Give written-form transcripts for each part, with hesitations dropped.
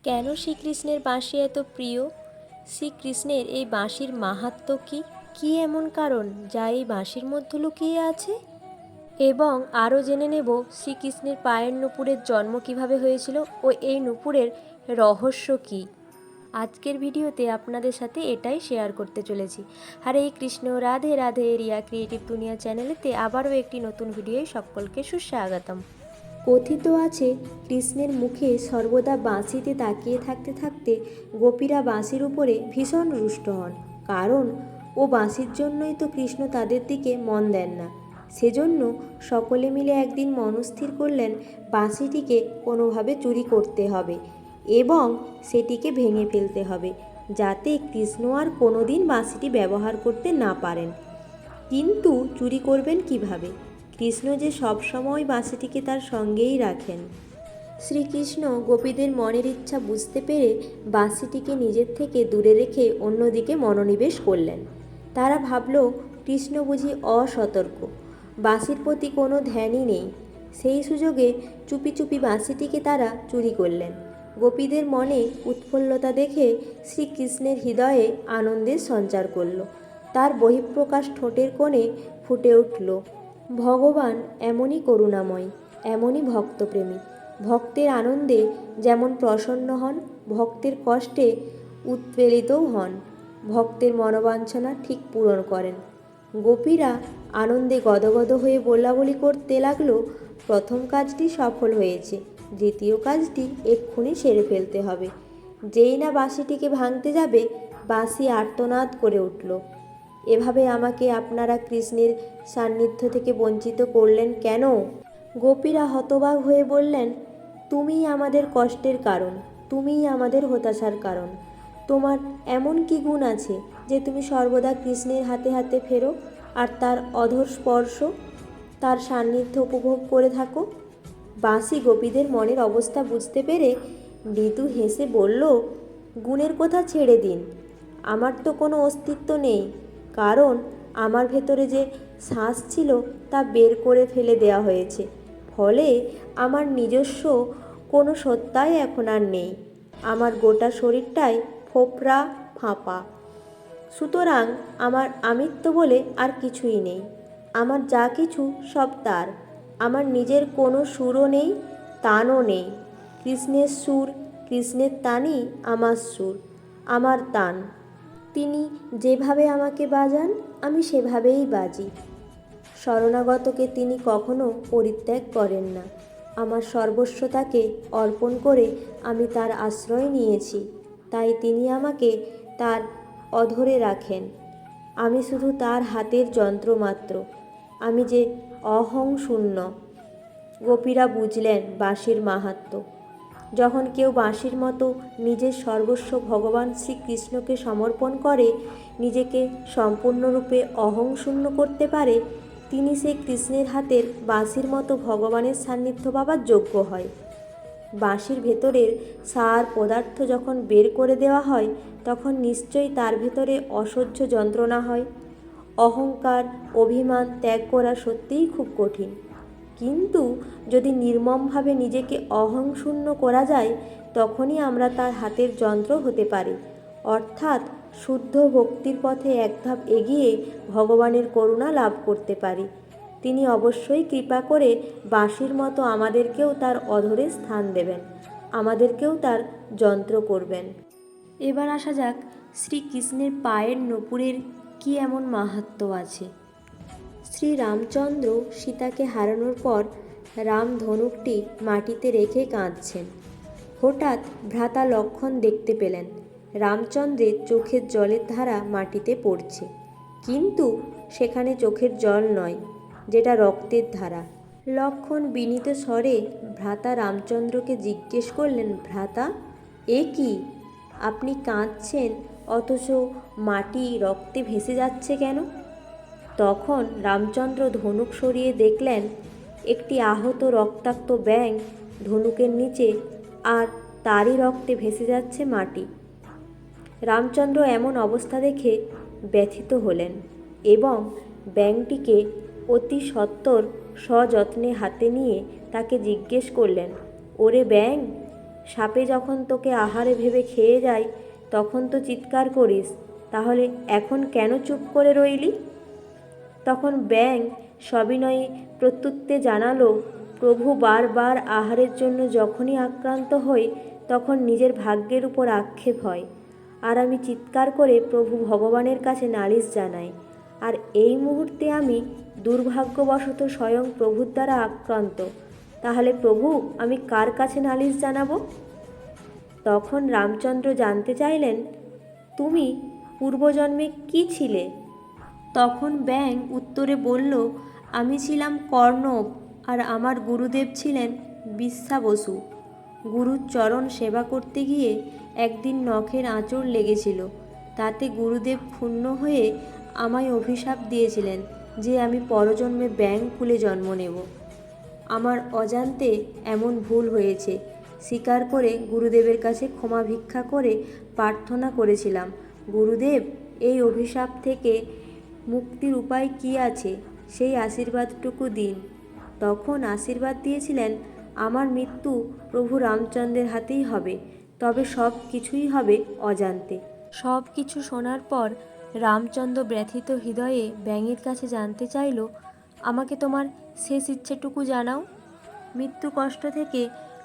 কেন শ্রীকৃষ্ণের বাঁশি এত প্রিয়? শ্রীকৃষ্ণের এই বাঁশির মাহাত্ম্য কী? কী এমন কারণ যা এই বাঁশির মধ্যে লুকিয়ে আছে? এবং আরও জেনে নেব শ্রীকৃষ্ণের পায়ের নূপুরের জন্ম কিভাবে হয়েছিল ও এই নূপুরের রহস্য কী। আজকের ভিডিওতে আপনাদের সাথে এটাই শেয়ার করতে চলেছি। হরে কৃষ্ণ, রাধে রাধে। রিয়া ক্রিয়েটিভ দুনিয়া চ্যানেলেতে আবারও একটি নতুন ভিডিওয় সকলকে সুস্বাগতম। কথিত আছে, কৃষ্ণের মুখে সর্বদা বাঁশিতে তাকিয়ে থাকতে থাকতে গোপীরা বাঁশির উপরে ভীষণ রুষ্ট হন, কারণ ও বাঁশির জন্যই তো কৃষ্ণ তাদের দিকে মন দেন না। সেজন্য সকলে মিলে একদিন মনস্থির করলেন বাঁশিটিকে কোনোভাবে চুরি করতে হবে এবং সেটিকে ভেঙে ফেলতে হবে, যাতে কৃষ্ণ আর কোনোদিন বাঁশিটি ব্যবহার করতে না পারেন। কিন্তু চুরি করবেন কিভাবে? কৃষ্ণ যে সবসময় বাঁশিটিকে তার সঙ্গেই রাখেন। শ্রীকৃষ্ণ গোপীদের মনের ইচ্ছা বুঝতে পেরে বাঁশিটিকে নিজের থেকে দূরে রেখে অন্যদিকে মনোনিবেশ করলেন। তারা ভাবল কৃষ্ণ বুঝি অসতর্ক, বাঁশির প্রতি কোনো ধ্যানই নেই। সেই সুযোগে চুপি চুপি বাঁশিটিকে তারা চুরি করলেন। গোপীদের মনে উৎফুল্লতা দেখে শ্রীকৃষ্ণের হৃদয়ে আনন্দের সঞ্চার করল। তার বহিঃপ্রকাশ ঠোঁটের কোণে ফুটে উঠল, ভগবান এমনই করুণাময়, এমনই ভক্তপ্রেমী। ভক্তের আনন্দে যেমন প্রসন্ন হন, ভক্তের কষ্টে উৎপীড়িতও হন। ভক্তের মনোবাঞ্ছনা ঠিক পূরণ করেন। গোপীরা আনন্দে গদগদ হয়ে বলাবলি করতে লাগলো, প্রথম কাজটি সফল হয়েছে, দ্বিতীয় কাজটি এক্ষুনি সেরে ফেলতে হবে। যেই না বাঁশিটিকে ভাঙতে যাবে, বাঁশি আর্তনাদ করে উঠল, এভাবে আমাকে আপনারা কৃষ্ণের সান্নিধ্য থেকে বঞ্চিত করলেন কেন? গোপীরা হতবাক হয়ে বললেন, তুমিই আমাদের কষ্টের কারণ, তুমিই আমাদের হতাশার কারণ। তোমার এমন কি গুণ আছে যে তুমি সর্বদা কৃষ্ণের হাতে হাতে ফেরো আর তার অধর স্পর্শ, তার সান্নিধ্য উপভোগ করে থাকো? বাঁশি গোপীদের মনের অবস্থা বুঝতে পেরে মৃদু হেসে বলল, গুণের কথা ছেড়ে দিন, আমার তো কোনো অস্তিত্ব নেই, কারণ আমার ভেতরে যে শ্বাস ছিল তা বের করে ফেলে দেওয়া হয়েছে। ফলে আমার নিজস্ব কোনো সত্তাই এখন আর নেই। আমার গোটা শরীরটাই ফোপরা ফাঁপা। সুতরাং আমার আমিত্ব বলে আর কিছুই নেই। আমার যা কিছু সব তার। আমার নিজের কোনো সুরও নেই, তানও নেই। কৃষ্ণের সুর, কৃষ্ণের তানই আমার সুর, আমার তান। তিনি যেভাবে আমাকে বাজান, আমি সেভাবেই বাজি। শরণাগতকে তিনি কখনো পরিত্যাগ করেন না। আমার সর্বস্ব তাকে অর্পণ করে আমি তার আশ্রয় নিয়েছি, তাই তিনি আমাকে তার অধরে রাখেন। আমি শুধু তার হাতের যন্ত্র মাত্র। আমি যে অহং শূন্য। গোপীরা বুঝলেন বাঁশির মাহাত্ম্য। যখন কেউ বাঁশির মতো নিজের সর্বস্ব ভগবান শ্রীকৃষ্ণকে সমর্পণ করে, নিজেকে সম্পূর্ণরূপে অহংশূন্য করতে পারে, তিনি সেই কৃষ্ণের হাতের বাঁশির মতো ভগবানের সান্নিধ্য পাবার যোগ্য হয়। বাঁশির ভেতরের সার পদার্থ যখন বের করে দেওয়া হয়, তখন নিশ্চয়ই তার ভেতরে অসহ্য যন্ত্রণা হয়। অহংকার, অভিমান ত্যাগ করা সত্যিই খুব কঠিন, কিন্তু যদি নির্মমভাবে নিজেকে অহংশূন্য করা যায়, তখনই আমরা তার হাতের যন্ত্র হতে পারি, অর্থাৎ শুদ্ধ ভক্তির পথে এক ধাপ এগিয়ে ভগবানের করুণা লাভ করতে পারি। তিনি অবশ্যই কৃপা করে বাঁশির মতো আমাদেরকেও তার অধরে স্থান দেবেন, আমাদেরকেও তার যন্ত্র করবেন। এবার আসা যাক শ্রীকৃষ্ণের পায়ের নূপুরের কি এমন মাহাত্ম্য আছে। শ্রী রামচন্দ্র সীতাকে হারানোর পর রাম ধনুকটি মাটিতে রেখে কাঁদছেন। হঠাৎ ভ্রাতা লক্ষ্মণ দেখতে পেলেন রামচন্দ্রের চোখের জলের ধারা মাটিতে পড়ছে, কিন্তু সেখানে চোখের জল নয়, যেটা রক্তের ধারা। লক্ষ্মণ বিনীত স্বরে ভ্রাতা রামচন্দ্রকে জিজ্ঞেস করলেন, ভ্রাতা, এ কি? আপনি কাঁদছেন, অথচ মাটি রক্তে ভেসে যাচ্ছে কেন? তখন রামচন্দ্র ধনুক সরিয়ে দেখলেন একটি আহত রক্তাক্ত ব্যাঙ ধনুকের নিচে, আর তারই রক্তে ভেসে যাচ্ছে মাটি। রামচন্দ্র এমন অবস্থা দেখে ব্যথিত হলেন এবং ব্যাঙটিকে অতি সত্বর সযত্নে হাতে নিয়ে তাকে জিজ্ঞেস করলেন, ওরে ব্যাঙ, সাপে যখন তোকে আহারে ভেবে খেয়ে যায় তখন তো চিৎকার করিস, তাহলে এখন কেন চুপ করে রইলি? তখন ব্যাঙ সবিনয়ে প্রত্যুত্তরে জানালো, প্রভু বারবার আহারের জন্য যখনই আক্রান্ত হই তখন নিজের ভাগ্যের উপর আক্ষেপ হয়, আর আমি চিৎকার করে প্রভু ভগবানের কাছে নালিশ জানাই। আর এই মুহূর্তে আমি দুর্ভাগ্যবশত স্বয়ং প্রভুর দ্বারা আক্রান্ত। তাহলে প্রভু, আমি কার কাছে নালিশ জানাবো? তখন রামচন্দ্র জানতে চাইলেন, তুমি পূর্বজন্মে কি ছিলে? তখন ব্যাঙ উত্তরে বলল, আমি ছিলাম কর্ণব, আর আমার গুরুদেব ছিলেন বিশ্বাবসু। গুরুর চরণ সেবা করতে গিয়ে একদিন নখের আঁচড় লেগেছিল। তাতে গুরুদেব ক্ষুণ্ণ হয়ে আমায় অভিশাপ দিয়েছিলেন যে আমি পরজন্মে ব্যাঙ কুলে জন্ম নেব। আমার অজান্তে এমন ভুল হয়েছে স্বীকার করে গুরুদেবের কাছে ক্ষমা ভিক্ষা করে প্রার্থনা করেছিলাম, গুরুদেব, এই অভিশাপ থেকে মুক্তির উপায় কি আছে, সেই আশীর্বাদটুকু দিন। তখন আশীর্বাদ দিয়েছিলেন, আমার মৃত্যু প্রভু রামচন্দ্রের হাতেই হবে, তবে সব কিছুই হবে অজান্তে। সব কিছু শোনার পর রামচন্দ্র ব্যথিত হৃদয়ে ব্যাঙের কাছে জানতে চাইল, আমাকে তোমার শেষ ইচ্ছেটুকু জানাও। মৃত্যু কষ্ট থেকে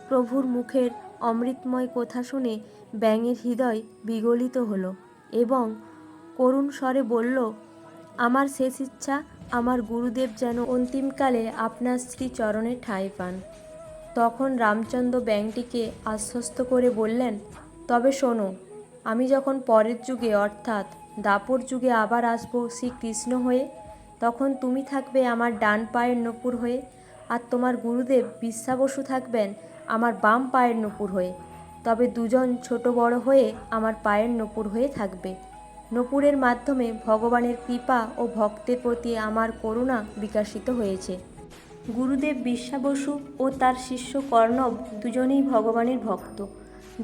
প্রভুর মুখের অমৃতময় কথা শুনে ব্যাঙের হৃদয় বিগলিত হলো এবং করুণ স্বরে বলল, আমার শেষ ইচ্ছা আমার গুরুদেব যেন অন্তিমকালে আপনার শ্রীচরণে ঠাঁই পান। তখন রামচন্দ্র ব্যাঙটিকে আশ্বস্ত করে বললেন, তবে শোনো, আমি যখন পরের যুগে অর্থাৎ দাপর যুগে আবার আসবো শ্রীকৃষ্ণ হয়ে, তখন তুমি থাকবে আমার ডান পায়ের নূপুর হয়ে, আর তোমার গুরুদেব বিশ্বাবসু থাকবেন আমার বাম পায়ের নূপুর হয়ে। তবে দুজন ছোট বড় হয়ে আমার পায়ের নূপুর হয়ে থাকবে। নূপুরের মাধ্যমে ভগবানের কৃপা ও ভক্তের প্রতি আমার করুণা বিকশিত হয়েছে। গুরুদেব বিশ্বাবসু ও তার শিষ্য কর্ণব দুজনেই ভগবানের ভক্ত।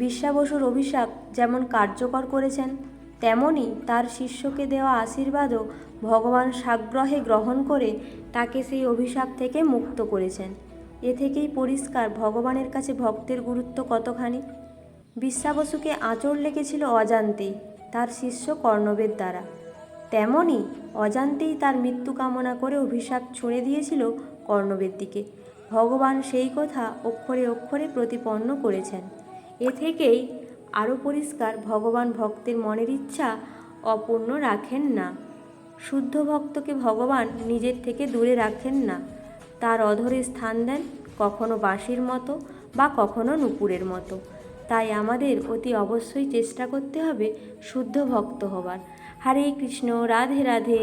বিশ্বাবসুর অভিশাপ যেমন কার্যকর করেছেন, তেমনি তার শিষ্যকে দেওয়া আশীর্বাদও ভগবান সাগ্রহে গ্রহণ করে তাকে সেই অভিশাপ থেকে মুক্ত করেছেন। এ থেকেই পরিষ্কার ভগবানের কাছে ভক্তের গুরুত্ব কতখানি। বিশ্বাবসুকে আঁচড় লেগেছিল অজান্তেই তার শিষ্য কর্ণবের দ্বারা, তেমনি অজান্তেই তার মৃত্যু কামনা করে অভিশাপ ছুঁড়ে দিয়েছিল কর্ণবের দিকে। ভগবান সেই কথা অক্ষরে অক্ষরে প্রতিপন্ন করেছেন। এ থেকেই আরও পরিষ্কার ভগবান ভক্তের মনের ইচ্ছা অপূর্ণ রাখেন না। শুদ্ধ ভক্তকে ভগবান নিজের থেকে দূরে রাখেন না, তার অধরে স্থান দেন, কখনো বাঁশির মতো বা কখনো নূপুরের মতো। তাই আমাদের অতি অবশ্যই চেষ্টা করতে হবে শুদ্ধ ভক্ত হবার। হরে কৃষ্ণ, রাধে রাধে।